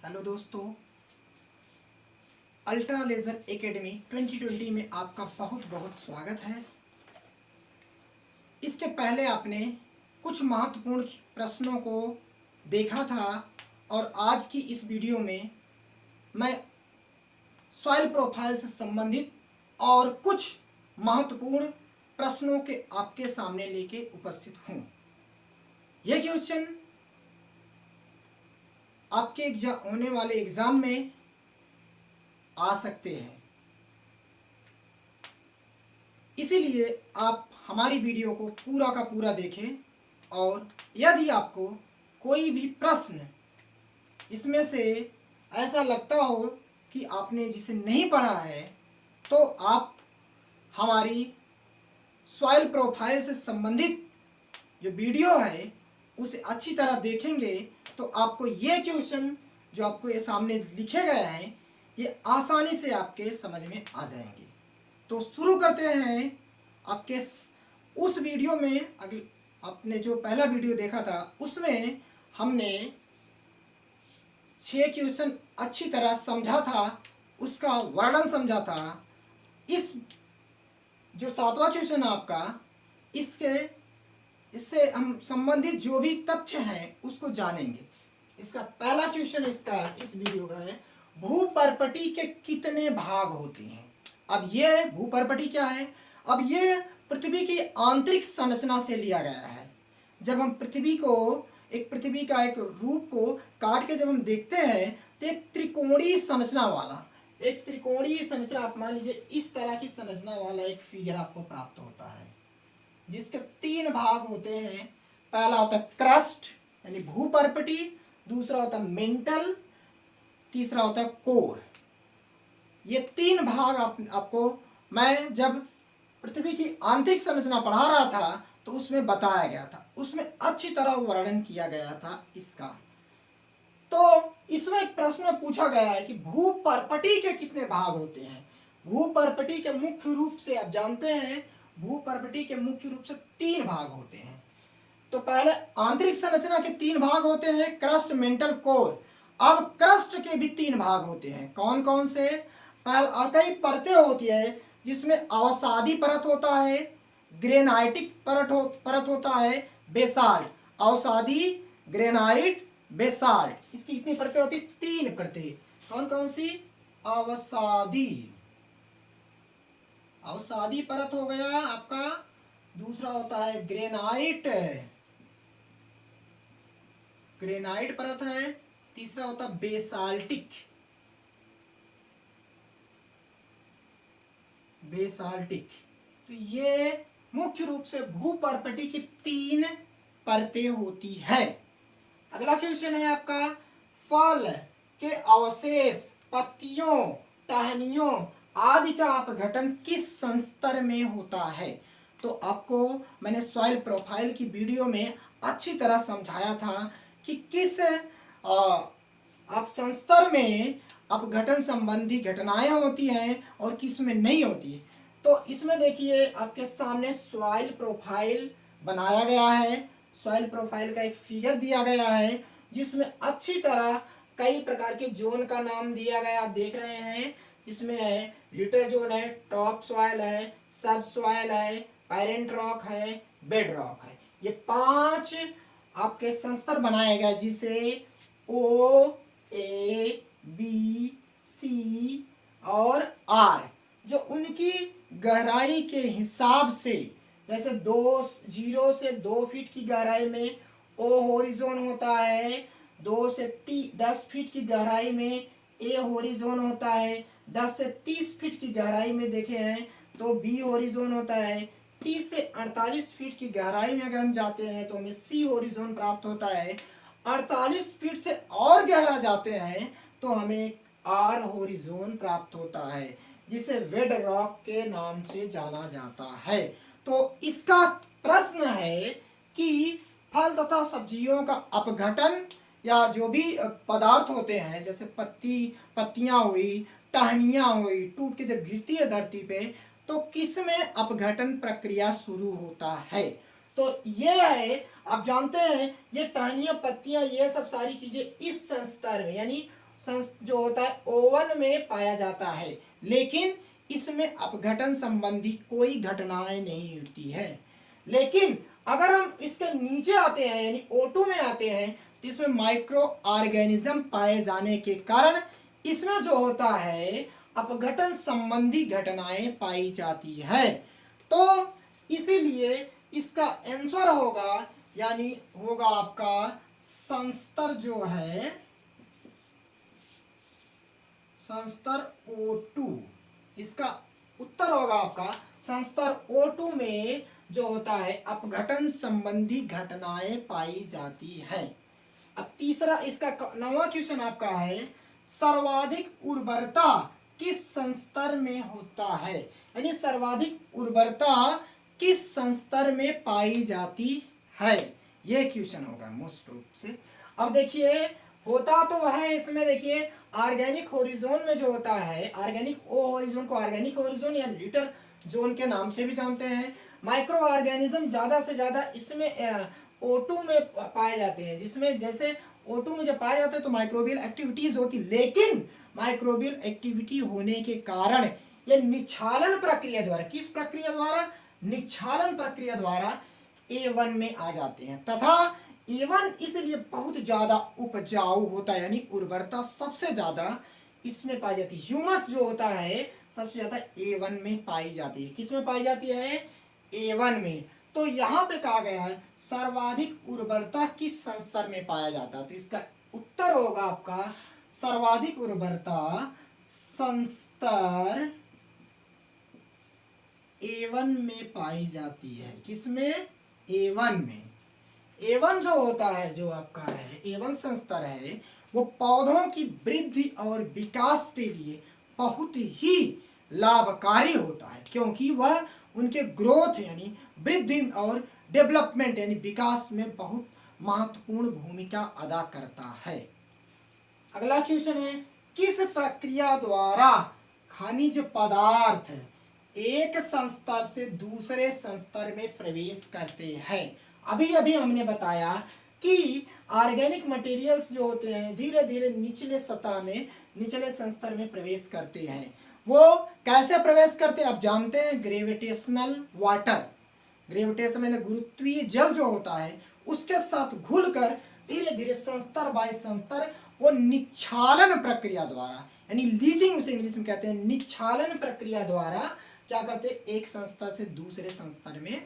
Hello दोस्तों, ultra laser academy 2020 में आपका बहुत बहुत स्वागत है। इसके पहले आपने कुछ महत्वपूर्ण प्रश्नों को देखा था और आज की इस वीडियो में मैं सॉइल प्रोफाइल से संबंधित और कुछ महत्वपूर्ण प्रश्नों के आपके सामने लेके उपस्थित हूँ। ये क्वेश्चन आपके होने वाले एग्जाम में आ सकते हैं, इसीलिए आप हमारी वीडियो को पूरा का पूरा देखें और यदि आपको कोई भी प्रश्न इसमें से ऐसा लगता हो कि आपने जिसे नहीं पढ़ा है तो आप हमारी सॉइल प्रोफाइल से संबंधित जो वीडियो है उसे अच्छी तरह देखेंगे तो आपको ये क्वेश्चन जो आपको ये सामने लिखे गए हैं ये आसानी से आपके समझ में आ जाएंगे। तो शुरू करते हैं। आपके उस वीडियो में अगले आपने जो पहला वीडियो देखा था उसमें हमने 6 क्वेश्चन अच्छी तरह समझा था, उसका वर्णन समझा था। इस जो 7वां क्वेश्चन आपका इससे हम संबंधित जो भी तथ्य हैं उसको जानेंगे। इसका पहला क्वेश्चन इस वीडियो का है, भूपर्पटी के कितने भाग होते हैं। अब ये भूपर्पटी क्या है? अब ये पृथ्वी की आंतरिक संरचना से लिया गया है। जब हम पृथ्वी का एक रूप को काट के जब हम देखते हैं तो एक त्रिकोणीय संरचना आप मान लीजिए इस तरह की संरचना वाला एक फिगर आपको प्राप्त होता है जिसके 3 भाग होते हैं। पहला होता है क्रस्ट यानी भूपर्पटी, दूसरा होता है मेंटल, तीसरा होता है कोर। ये 3 भाग आपको मैं जब पृथ्वी की आंतरिक संरचना पढ़ा रहा था तो उसमें बताया गया था, उसमें अच्छी तरह वर्णन किया गया था इसका। तो इसमें एक प्रश्न पूछा गया है कि भूपर्पटी के कितने भाग होते हैं। भूपर्पटी के मुख्य रूप से आप जानते हैं, भूपर्पटी के मुख्य रूप से 3 भाग होते हैं। तो पहले आंतरिक संरचना के 3 भाग होते हैं, क्रस्ट, मेंटल, कोर। अब क्रस्ट के भी 3 भाग होते हैं। कौन कौन से? पहले कई परतें होती है जिसमें अवसादी परत होता है, ग्रेनाइटिक परत होता है, बेसाल्ट। अवसादी, ग्रेनाइट, बेसाल्ट, इसकी कितनी परतें होती? 3 परतें। कौन कौन सी? अवसादी परत हो गया आपका, दूसरा होता है ग्रेनाइट परत है, तीसरा होता है बेसाल्टिक। तो ये मुख्य रूप से भूपर्पटी की 3 परतें होती है। अगला क्वेश्चन है आपका, फल के अवशेष, पत्तियों, टहनियों आदि का अपघटन किस संस्तर में होता है? तो आपको मैंने सॉइल प्रोफाइल की वीडियो में अच्छी तरह समझाया था कि किस आप संस्तर में अपघटन संबंधी घटनाएं होती हैं और किस में नहीं होती। तो इसमें देखिए आपके सामने सॉइल प्रोफाइल बनाया गया है। सॉइल प्रोफाइल का एक फिगर दिया गया है जिसमें अच्छी तरह कई प्रकार के जोन का नाम दिया गया, आप देख रहे हैं। इसमें है लिटर जोन है, टॉप सॉइल है, सब सॉइल है, पैरेंट रॉक है, बेड रॉक है। ये 5 आपके संस्तर बनाए गए जिसे ओ, ए, बी, सी और आर, जो उनकी गहराई के हिसाब से, जैसे 0 से 2 फीट की गहराई में ओ होरिजोन होता है, 2 से 10 फीट की गहराई में ए होरिजोन होता है, 10 से 30 फीट की गहराई में देखे हैं तो बी होरिजोन होता है, 30 से 48 फीट की गहराई में अगर हम जाते हैं तो हमें सी होरिजोन प्राप्त होता है, 48 फीट से और गहरा जाते हैं तो हमें आर होरिजोन प्राप्त होता है जिसे बेड रॉक के नाम से जाना जाता है। तो इसका प्रश्न है कि फल तथा सब्जियों का अपघटन या जो भी पदार्थ होते हैं जैसे पत्तियां हुई, टहनियां हुई, टूट के जब गिरती है धरती पे तो किस में अपघटन प्रक्रिया शुरू होता है? तो ये है, आप जानते हैं ये टहनियां, पत्तियां, ये सब सारी चीजें इस संस्तर में यानी जो होता है ओवन में पाया जाता है, लेकिन इसमें अपघटन संबंधी कोई घटनाएं नहीं होती है। लेकिन अगर हम इसके नीचे आते हैं यानी O2 में आते हैं तो इसमें माइक्रो ऑर्गेनिज्म पाए जाने के कारण इसमें जो होता है अपघटन संबंधी घटनाएं पाई जाती है। तो इसीलिए इसका आंसर होगा यानी होगा आपका संस्तर जो है संस्तर O2, इसका उत्तर होगा आपका संस्तर O2 में जो होता है अपघटन संबंधी घटनाएं पाई जाती है। अब तीसरा इसका 9वां क्वेश्चन आपका है सर्वाधिक उर्वरता किस संस्तर में होता है, यानी सर्वाधिक उर्वरता किस संस्तर में पाई जाती है, ये क्वेश्चन होगा मोस्ट रूप से। अब देखिए होता तो है इसमें, देखिए ऑर्गेनिक होरिजोन में जो होता है ऑर्गेनिक ओ होरिजोन को ऑर्गेनिक होरिजोन या लिटर जोन के नाम से भी जानते हैं। माइक्रो ऑर्गेनिज्म ज्यादा से ज्यादा इसमें O2 में पाए जाते हैं, जिसमें जैसे O2 में जब पाए जाते हैं तो माइक्रोबियल एक्टिविटीज होती, लेकिन माइक्रोबियल एक्टिविटी होने के कारण ये निच्छालन प्रक्रिया द्वारा, किस प्रक्रिया द्वारा, निच्छालन प्रक्रिया द्वारा A1 में आ जाते हैं, तथा A1 इसलिए बहुत ज्यादा उपजाऊ होता है, यानी उर्वरता सबसे ज्यादा इसमें पाई जाती है। ह्यूमस जो होता है सबसे ज्यादा A1 में पाई जाती है, किस में पाई जाती है, A1 में। तो यहाँ पे कहा गया है सर्वाधिक उर्वरता किस संस्तर में पाया जाता है, तो इसका उत्तर होगा आपका सर्वाधिक उर्वरता संस्तर A1 में पाई जाती है, किसमें, A1 में। A1 जो होता है जो आपका है A1 संस्तर है वो पौधों की वृद्धि और विकास के लिए बहुत ही लाभकारी होता है, क्योंकि वह उनके ग्रोथ यानी वृद्धि और डेवलपमेंट यानी विकास में बहुत महत्वपूर्ण भूमिका अदा करता है। अगला क्वेश्चन है किस प्रक्रिया द्वारा खनिज पदार्थ एक संस्तर से दूसरे संस्तर में प्रवेश करते हैं। अभी अभी हमने बताया कि ऑर्गेनिक मटेरियल्स जो होते हैं धीरे धीरे निचले सतह में निचले संस्तर में प्रवेश करते हैं। वो कैसे प्रवेश करते हैं आप जानते हैं, ग्रेविटेशनल वाटर, ग्रेविटेशनल गुरुत्वीय जल जो होता है उसके साथ घुलकर धीरे धीरे संस्तर बाय संस्तर वो निच्छालन प्रक्रिया द्वारा यानी लीचिंग उसे इंग्लिश में कहते हैं, निच्छालन प्रक्रिया द्वारा क्या करते हैं, एक संस्तर से दूसरे संस्तर में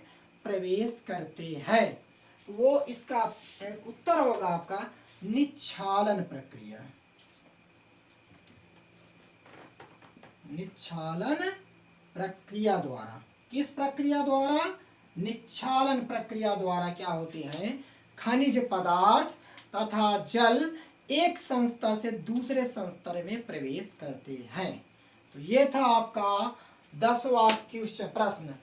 प्रवेश करते हैं। वो इसका उत्तर होगा आपका निच्छालन प्रक्रिया, निच्छालन प्रक्रिया द्वारा। किस प्रक्रिया द्वारा, निच्छालन प्रक्रिया द्वारा क्या होते हैं, खनिज पदार्थ तथा जल एक संस्तर से दूसरे संस्तर में प्रवेश करते हैं। तो ये था आपका 10वां क्वेश्चन प्रश्न।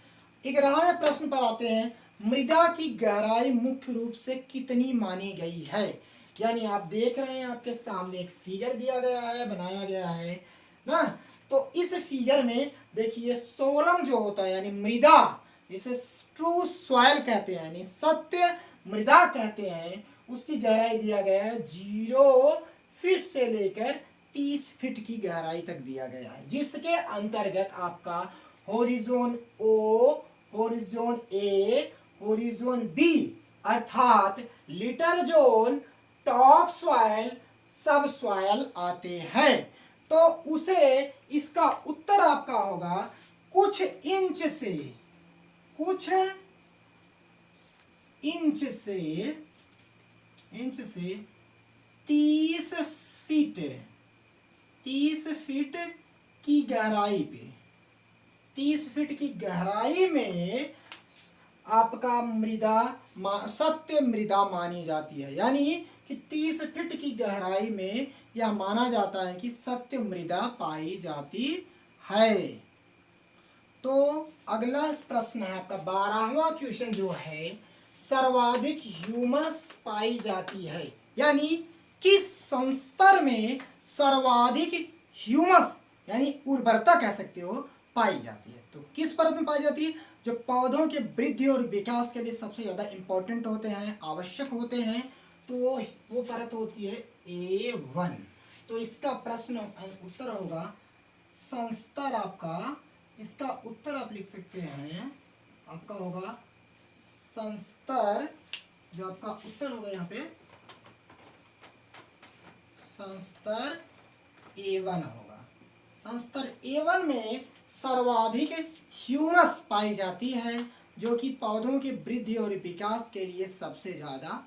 11वें प्रश्न पर आते हैं, मृदा की गहराई मुख्य रूप से कितनी मानी गई है। यानी आप देख रहे हैं आपके सामने एक फिगर दिया गया है, बनाया गया है ना। तो इस फिगर में देखिए सोलम जो होता है यानी मृदा, जिसे ट्रू सॉइल कहते हैं यानी सत्य मृदा कहते हैं, उसकी गहराई दिया गया है 0 फीट से लेकर 30 फीट की गहराई तक दिया गया है, जिसके अंतर्गत आपका होरिजोन ओ, होरिजोन ए, होरिजोन बी अर्थात लिटर जोन, टॉप सॉइल, सब सॉइल आते हैं। तो उसे इसका उत्तर आपका होगा कुछ इंच से 30 फीट की गहराई पे, 30 फीट की गहराई में आपका मृदा सत्य मृदा मानी जाती है। यानी कि 30 फीट की गहराई में यह माना जाता है कि सत्य मृदा पाई जाती है। तो अगला प्रश्न है आपका 12वां क्वेश्चन जो है, सर्वाधिक ह्यूमस पाई जाती है, यानी किस संस्तर में सर्वाधिक ह्यूमस यानी उर्वरता कह सकते हो पाई जाती है। तो किस परत में पाई जाती है, जो पौधों के वृद्धि और विकास के लिए सबसे ज्यादा इंपॉर्टेंट होते हैं, आवश्यक होते हैं, तो वो परत होती है A1। तो इसका प्रश्न उत्तर होगा संस्तर। आपका इसका उत्तर आप लिख सकते हैं, आपका होगा संस्तर। जो आपका उत्तर होगा यहाँ पे संस्तर A1 होगा। संस्तर A1 में सर्वाधिक ह्यूमस पाई जाती है, जो कि पौधों के वृद्धि और विकास के लिए सबसे ज़्यादा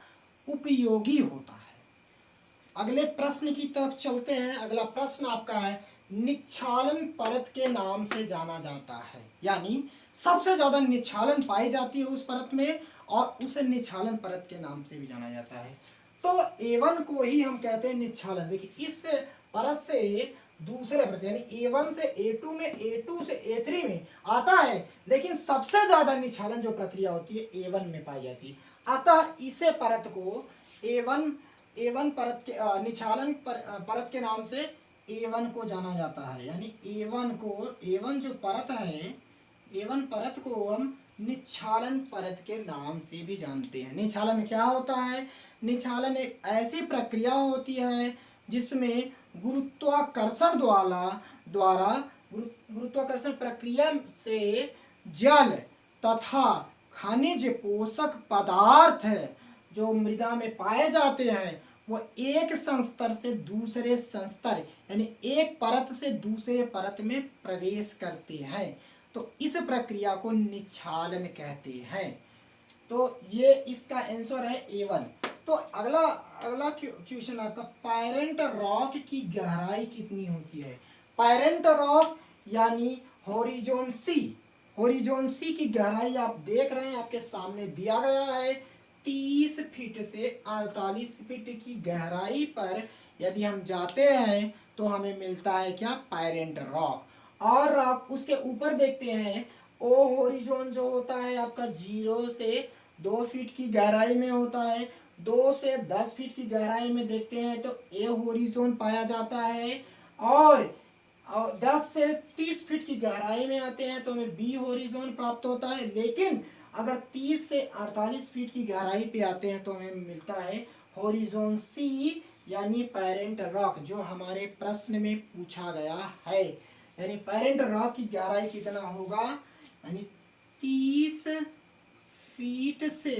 उपयोगी होता है। अगले प्रश्न की तरफ चलते हैं। अगला प्रश्न आपका है, निक्षालन परत के नाम से जाना जाता है, यानी सबसे ज्यादा निक्षालन पाई जाती है उस परत में, और उसे निक्षालन परत के नाम से भी जाना जाता है। तो A1 को ही हम कहते हैं निक्षालन। देखिए, इस परत से दूसरे परत यानी A1 से A2 में, A2 से A3 में आता है, लेकिन सबसे ज्यादा निक्षालन जो प्रक्रिया होती है A1 में पाई जाती है। अतः इसे परत को A1 परत के निक्षालन परत के नाम से A1 को जाना जाता है। यानी A1 जो परत है, A1 परत को हम निक्षालन परत के नाम से भी जानते हैं। निक्षालन क्या होता है? निक्षालन एक ऐसी प्रक्रिया होती है जिसमें गुरुत्वाकर्षण द्वारा गुरुत्वाकर्षण प्रक्रिया से जल तथा खनिज पोषक पदार्थ जो मृदा में पाए जाते हैं वो एक संस्तर से दूसरे संस्तर यानी एक परत से दूसरे परत में प्रवेश करते हैं। तो इस प्रक्रिया को निक्षालन कहते हैं। तो ये इसका आंसर है A1। तो अगला क्वेश्चन आपका, पैरेंट रॉक की गहराई कितनी होती है? पैरेंट रॉक यानी होरिजोन सी की गहराई आप देख रहे हैं, आपके सामने दिया गया है। 30 फीट से 48 फीट की गहराई पर यदि हम जाते हैं तो हमें मिलता है क्या? Parent rock. और आप उसके ऊपर देखते हैं, ओ होरिजोन जो होता है आपका 0 से 2 फीट की गहराई में होता है। 2 से 10 फीट की गहराई में देखते हैं तो ए होरिजोन पाया जाता है, और 10 से 30 फीट की गहराई में आते हैं तो हमें बी होरिजोन प्राप्त होता है। लेकिन अगर 30 से 48 फीट की गहराई पे आते हैं तो हमें मिलता है होरिजोन सी यानी पैरेंट रॉक, जो हमारे प्रश्न में पूछा गया है। यानी पैरेंट रॉक की गहराई कितना होगा? यानी 30 फीट से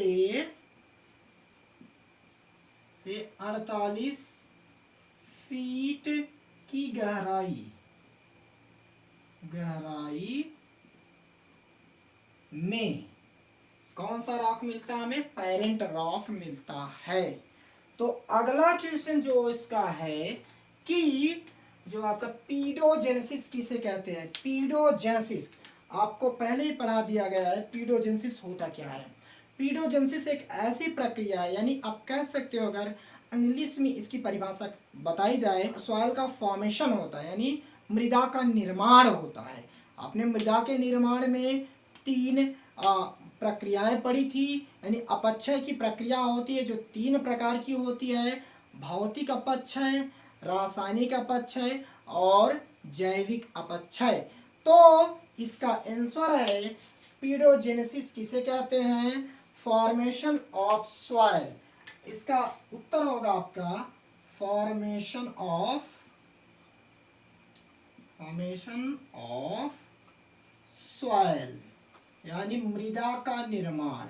48 फीट की गहराई में कौन सा रॉक मिलता है? हमें पैरेंट रॉक मिलता है। तो अगला क्वेश्चन जो इसका है कि जो आपका पीडोजेनेसिस किसे कहते हैं? पीडोजेनेसिस आपको पहले ही पढ़ा दिया गया है। पीडोजेनेसिस होता क्या है? पीडोजेनेसिस एक ऐसी प्रक्रिया है, यानी आप कह सकते हो, अगर इंग्लिश में इसकी परिभाषा बताई जाए, सॉइल का फॉर्मेशन होता है, यानी मृदा का निर्माण होता है। आपने मृदा के निर्माण में 3 प्रक्रियाएं पढ़ी थी, यानी अपक्षय की प्रक्रिया होती है जो 3 प्रकार की होती है, भौतिक अपक्षय, रासायनिक अपक्षय और जैविक अपक्षय। तो इसका आंसर है पीडोजेनेसिस किसे कहते हैं? Formation of soil. इसका उत्तर होगा आपका फॉर्मेशन ऑफ सॉइल, यानी मृदा का निर्माण।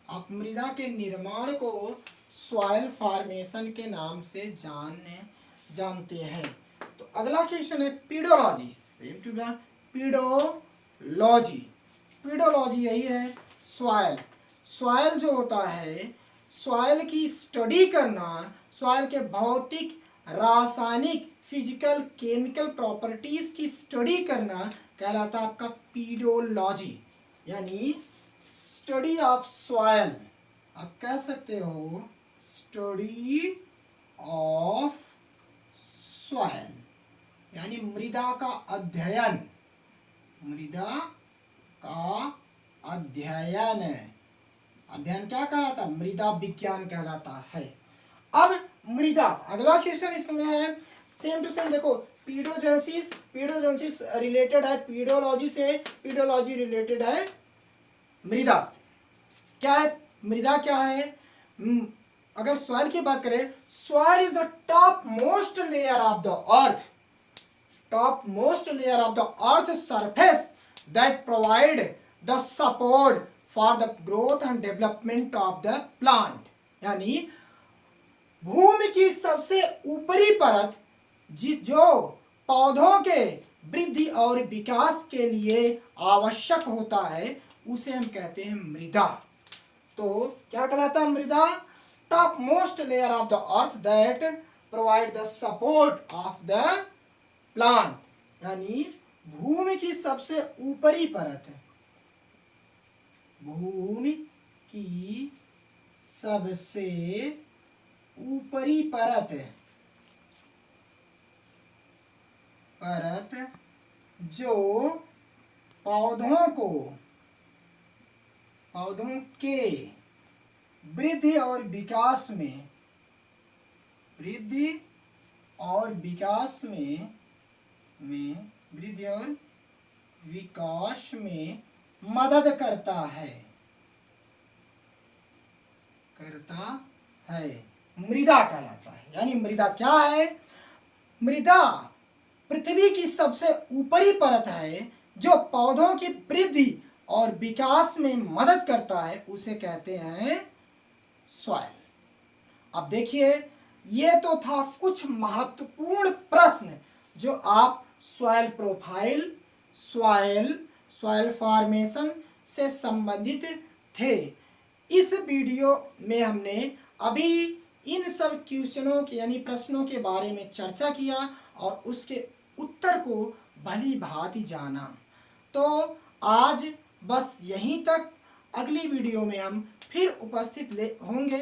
आप मृदा के निर्माण को सॉइल फॉर्मेशन के नाम से जानते हैं। तो अगला क्वेश्चन है pedology. Same to the pedology यही है सॉइल जो होता है, सॉइल की स्टडी करना, सॉइल के भौतिक, रासायनिक, फिजिकल, केमिकल प्रॉपर्टीज की स्टडी करना कहलाता है आपका पीडोलॉजी, यानी स्टडी ऑफ सॉइल। आप कह सकते हो स्टडी ऑफ सॉइल, यानी मृदा का अध्ययन। अध्ययन क्या कहलाता? मृदा विज्ञान कहलाता है। अब मृदा, अगला क्वेश्चन इसमें है सेम टू सेम। देखो, पीडोजेनेसिस रिलेटेड है पीडोलॉजी से, पीडोलॉजी रिलेटेड है मृदा से। क्या है मृदा? क्या है? अगर सॉइल की बात करें, soil is the top most layer of the earth, top most layer of the earth surface that provide the support for the growth and development of the plant. यानी भूमि की सबसे ऊपरी परत जो पौधों के वृद्धि और विकास के लिए आवश्यक होता है, उसे हम कहते हैं मृदा। तो क्या कहलाता है मृदा? Top most layer of the earth that provide the support of the plant. यानी भूमि की सबसे ऊपरी परत, भूमि की सबसे ऊपरी परत जो पौधों के वृद्धि और विकास में मदद करता है मृदा कहलाता है। यानी मृदा क्या है? मृदा पृथ्वी की सबसे ऊपरी परत है जो पौधों की वृद्धि और विकास में मदद करता है, उसे कहते हैं सॉइल। अब देखिए, ये तो था कुछ महत्वपूर्ण प्रश्न जो आप सॉइल प्रोफाइल, सॉइल फॉर्मेशन से संबंधित थे। इस वीडियो में हमने अभी इन सब क्वेश्चनों के यानी प्रश्नों के बारे में चर्चा किया और उसके उत्तर को भली भांति जाना। तो आज बस यहीं तक, अगली वीडियो में हम फिर उपस्थित होंगे।